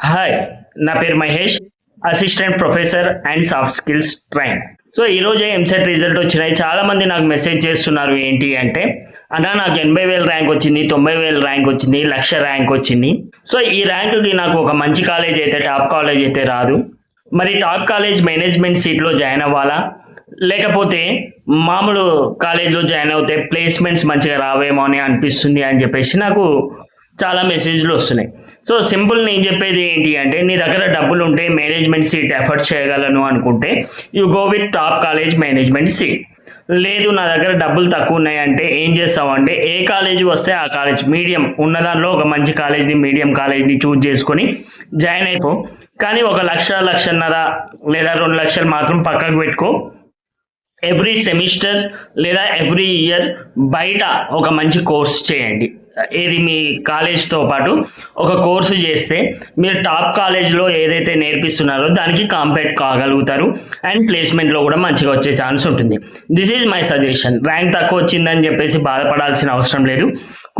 Hi, నా పేరు Mahesh, assistant professor and soft skills train. So ఈరోజే ఎంసెట్ రిజల్ట్ వచ్చినాయి. చాలామంది నాకు మెసేజ్ చేస్తున్నారు ఏంటి అంటే, అన్నా నాకు 80,000 ర్యాంక్ వచ్చింది, 90,000 ర్యాంక్ వచ్చింది, 1,00,000 ర్యాంక్ వచ్చింది. సో ఈ ర్యాంకుకి నాకు ఒక మంచి కాలేజ్ అయితే, టాప్ కాలేజ్ అయితే రాదు. మరి టాప్ కాలేజ్ మేనేజ్మెంట్ సీట్లో జాయిన్ అవ్వాలా, లేకపోతే మామూలు కాలేజ్లో జాయిన్ అవుతే ప్లేస్మెంట్స్ మంచిగా రావేమో అని అనిపిస్తుంది అని చెప్పేసి నాకు చాలా మెసేజ్లు వస్తున్నాయి. సో సింపుల్ నేను చెప్పేది ఏంటి అంటే, నీ దగ్గర డబ్బులు ఉంటే మేనేజ్మెంట్ సీట్ ఎఫర్ట్ చేయగలను అనుకుంటే you go with top college management seat. లేదు నా దగ్గర డబ్బులు తక్కువ ఉన్నాయంటే ఏం చేస్తావు అంటే, ఏ కాలేజీ వస్తే ఆ కాలేజ్ మీడియం ఉన్న దానిలో ఒక మంచి కాలేజ్ని, మీడియం కాలేజ్ని చూజ్ చేసుకొని జాయిన్ అయిపో. కానీ 1,00,000, 1,50,000 లేదా 2,00,000 మాత్రం పక్కకు పెట్టుకో. ఎవ్రీ సెమిస్టర్ లేదా ఎవ్రీ ఇయర్ బయట ఒక మంచి కోర్స్ చేయండి. ఏది మీ కాలేజ్తో పాటు ఒక కోర్సు చేస్తే మీరు టాప్ కాలేజ్లో ఏదైతే నేర్పిస్తున్నారో దానికి కాంపీట్ కాగలుగుతారు అండ్ ప్లేస్మెంట్లో కూడా మంచిగా వచ్చే ఛాన్స్ ఉంటుంది. This is my suggestion. Rank తక్కువ వచ్చిందని చెప్పేసి బాధపడాల్సిన అవసరం లేదు.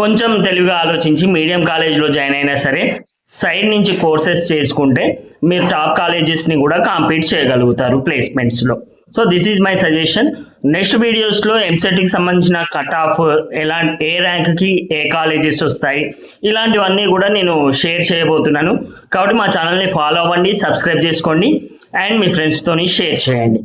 కొంచెం తెలివిగా ఆలోచించి మీడియం కాలేజ్లో జాయిన్ అయినా సరే సైడ్ నుంచి కోర్సెస్ చేసుకుంటే మీరు టాప్ కాలేజెస్ని కూడా కాంపీట్ చేయగలుగుతారు ప్లేస్మెంట్స్లో. So this is my suggestion. Next వీడియోస్లో ఎంసెట్కి సంబంధించిన కట్ ఆఫ్, ఏ ర్యాంక్కి ఏ కాలేజెస్ వస్తాయి, ఇలాంటివన్నీ కూడా నేను షేర్ చేయబోతున్నాను. కాబట్టి మా ఛానల్ని ఫాలో అవ్వండి, సబ్స్క్రైబ్ చేసుకోండి అండ్ మీ ఫ్రెండ్స్తోని షేర్ చేయండి.